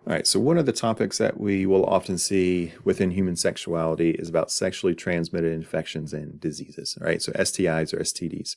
All right, so one of the topics that we will often see within human sexuality is about sexually transmitted infections and diseases, all right? So STIs or STDs.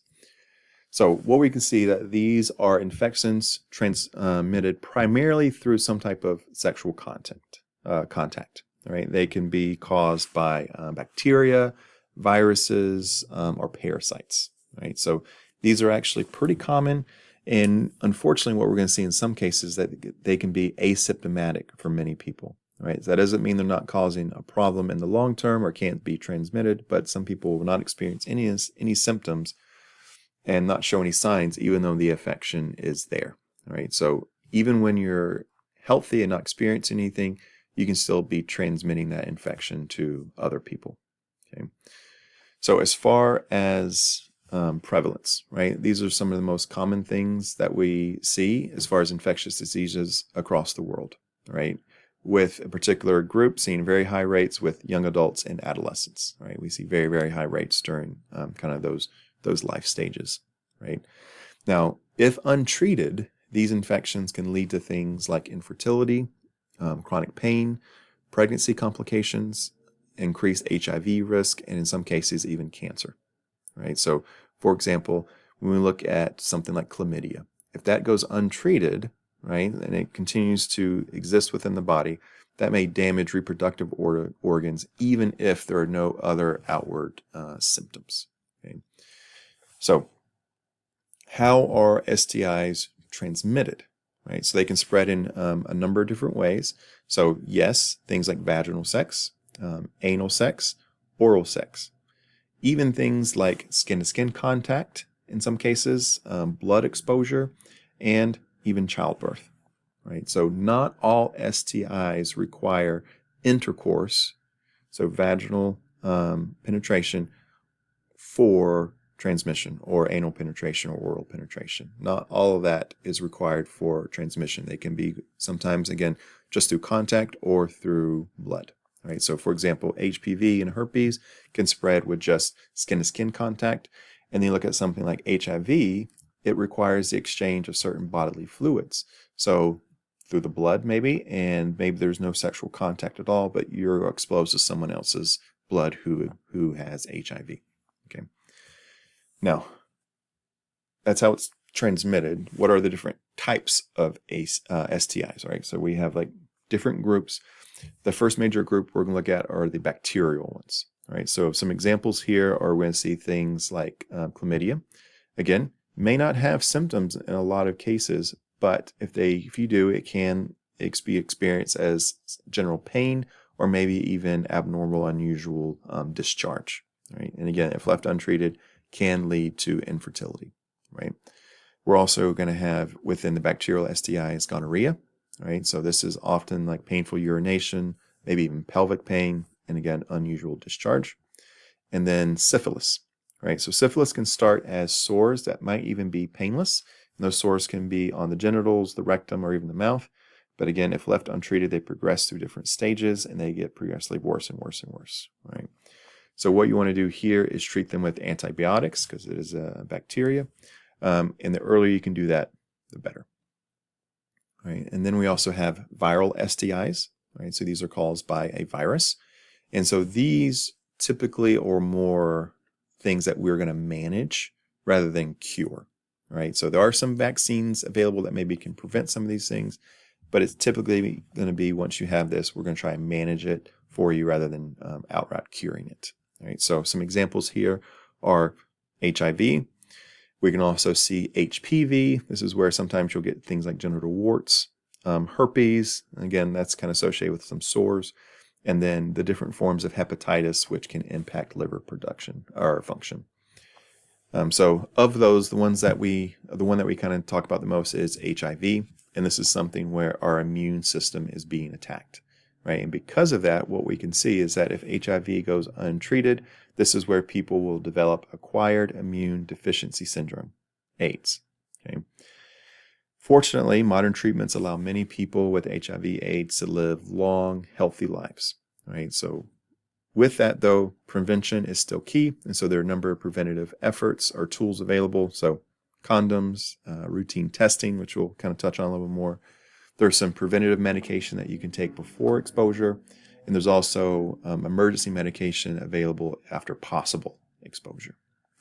So what we can see that these are infections transmitted primarily through some type of sexual contact, right? They can be caused by bacteria, viruses, or parasites, right? So these are actually pretty common. And unfortunately, what we're going to see in some cases that they can be asymptomatic for many people, right? So that doesn't mean they're not causing a problem in the long term or can't be transmitted, but some people will not experience any symptoms and not show any signs, even though the infection is there, right? So even when you're healthy and not experiencing anything, you can still be transmitting that infection to other people, okay? So as far as prevalence, right? These are some of the most common things that we see as far as infectious diseases across the world, right? With a particular group seeing very high rates with young adults and adolescents, right? We see very, very high rates during kind of those life stages, right? Now, if untreated, these infections can lead to things like infertility, chronic pain, pregnancy complications, increased HIV risk, and in some cases, even cancer, right? So, for example, when we look at something like chlamydia, if that goes untreated, right, and it continues to exist within the body, that may damage reproductive organs, even if there are no other outward symptoms, okay? So, how are STIs transmitted, right? So they can spread in a number of different ways. So yes, things like vaginal sex, anal sex, oral sex, even things like skin-to-skin contact in some cases, blood exposure, and even childbirth, right? So not all STIs require intercourse, so vaginal penetration for transmission, or anal penetration or oral penetration. Not all of that is required for transmission. They can be sometimes, again, just through contact or through blood. Right? So for example, HPV and herpes can spread with just skin-to-skin contact. And then you look at something like HIV, it requires the exchange of certain bodily fluids. So through the blood maybe, and maybe there's no sexual contact at all, but you're exposed to someone else's blood who has HIV. Okay. Now, that's how it's transmitted. What are the different types of STIs, right? So we have like different groups. The first major group we're going to look at are the bacterial ones, right? So some examples here are we're going to see things like chlamydia. Again, may not have symptoms in a lot of cases, but if you do, it can be experienced as general pain or maybe even abnormal, unusual discharge, right? And again, if left untreated, can lead to infertility, right? We're also going to have within the bacterial STIs gonorrhea, right? So this is often like painful urination, maybe even pelvic pain, and again, unusual discharge. And then syphilis, right? So syphilis can start as sores that might even be painless. And those sores can be on the genitals, the rectum, or even the mouth. But again, if left untreated, they progress through different stages and they get progressively worse and worse and worse, right? So what you want to do here is treat them with antibiotics because it is a bacteria. And the earlier you can do that, the better. Right? And then we also have viral STIs. Right? So these are caused by a virus. And so these typically are more things that we're going to manage rather than cure. Right? So there are some vaccines available that maybe can prevent some of these things, but it's typically going to be once you have this, we're going to try and manage it for you rather than outright curing it. Right, so some examples here are HIV. We can also see HPV. This is where sometimes you'll get things like genital warts, herpes. Again, that's kind of associated with some sores. And then the different forms of hepatitis, which can impact liver production or function. So of those, the one that we kind of talk about the most is HIV. And this is something where our immune system is being attacked. Right? And because of that, what we can see is that if HIV goes untreated, this is where people will develop acquired immune deficiency syndrome, AIDS. Okay? Fortunately, modern treatments allow many people with HIV/AIDS to live long, healthy lives. Right? So with that, though, prevention is still key. And so there are a number of preventative efforts or tools available. So condoms, routine testing, which we'll kind of touch on a little bit more, There's some preventative medication that you can take before exposure, and there's also emergency medication available after possible exposure.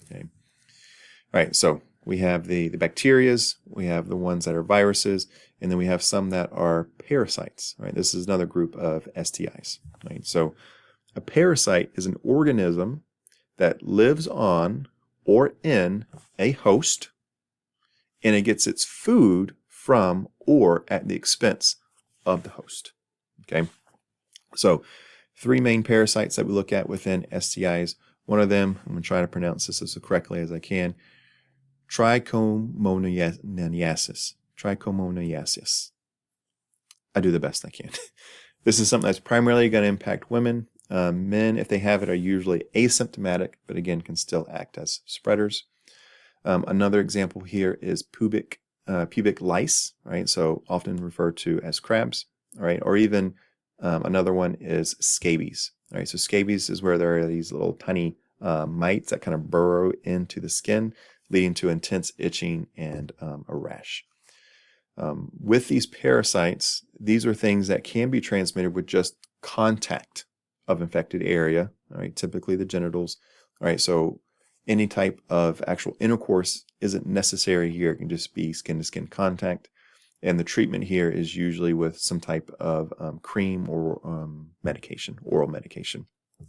Okay. All right, so we have the bacterias, we have the ones that are viruses, and then we have some that are parasites. Right, this is another group of STIs. Right, so a parasite is an organism that lives on or in a host, and it gets its food from or at the expense of the host. Okay, so 3 main parasites that we look at within STIs. One of them, I'm going to try to pronounce this as correctly as I can, trichomoniasis. Trichomoniasis. I do the best I can. This is something that's primarily going to impact women. Men, if they have it, are usually asymptomatic, but again, can still act as spreaders. Another example here is pubic lice, right? So often referred to as crabs, right? Or even another one is scabies, right? So scabies is where there are these little tiny mites that kind of burrow into the skin, leading to intense itching and a rash. With these parasites, these are things that can be transmitted with just contact of infected area, right? Typically the genitals, right? So any type of actual intercourse isn't necessary here. It can just be skin-to-skin contact. And the treatment here is usually with some type of cream or medication, oral medication.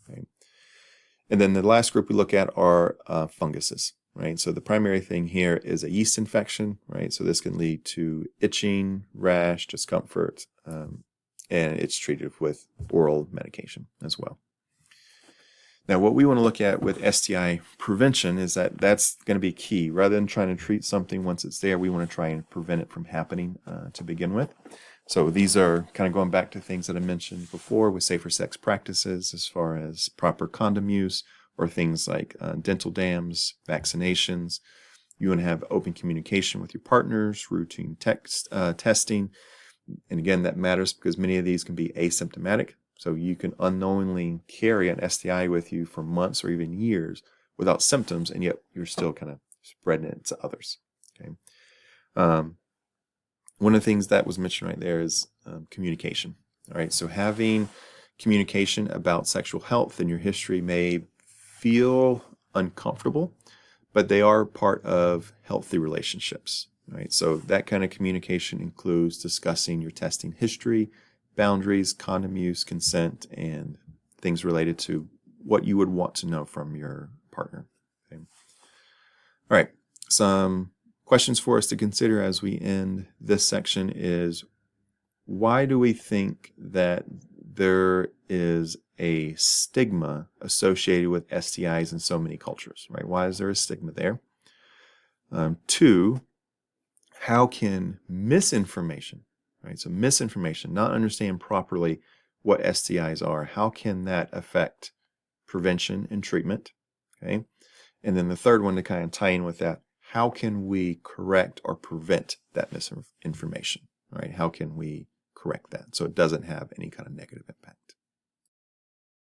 Okay? And then the last group we look at are funguses, right? So the primary thing here is a yeast infection, right? So this can lead to itching, rash, discomfort, and it's treated with oral medication as well. Now, what we want to look at with STI prevention is that that's going to be key. Rather than trying to treat something once it's there, we want to try and prevent it from happening to begin with. So these are kind of going back to things that I mentioned before with safer sex practices as far as proper condom use or things like dental dams, vaccinations. You want to have open communication with your partners, routine testing. And again, that matters because many of these can be asymptomatic. So you can unknowingly carry an STI with you for months or even years without symptoms, and yet you're still kind of spreading it to others. Okay. One of the things that was mentioned right there is communication. All right. So having communication about sexual health and your history may feel uncomfortable, but they are part of healthy relationships. Right. So that kind of communication includes discussing your testing history, boundaries, condom use, consent, and things related to what you would want to know from your partner. Okay. All right, some questions for us to consider as we end this section is, why do we think that there is a stigma associated with STIs in so many cultures, right? Why is there a stigma there? 2, how can misinformation, right? So misinformation, not understanding properly what STIs are, how can that affect prevention and treatment? Okay. And then the third one to kind of tie in with that, how can we correct or prevent that misinformation, right? How can we correct that so it doesn't have any kind of negative impact?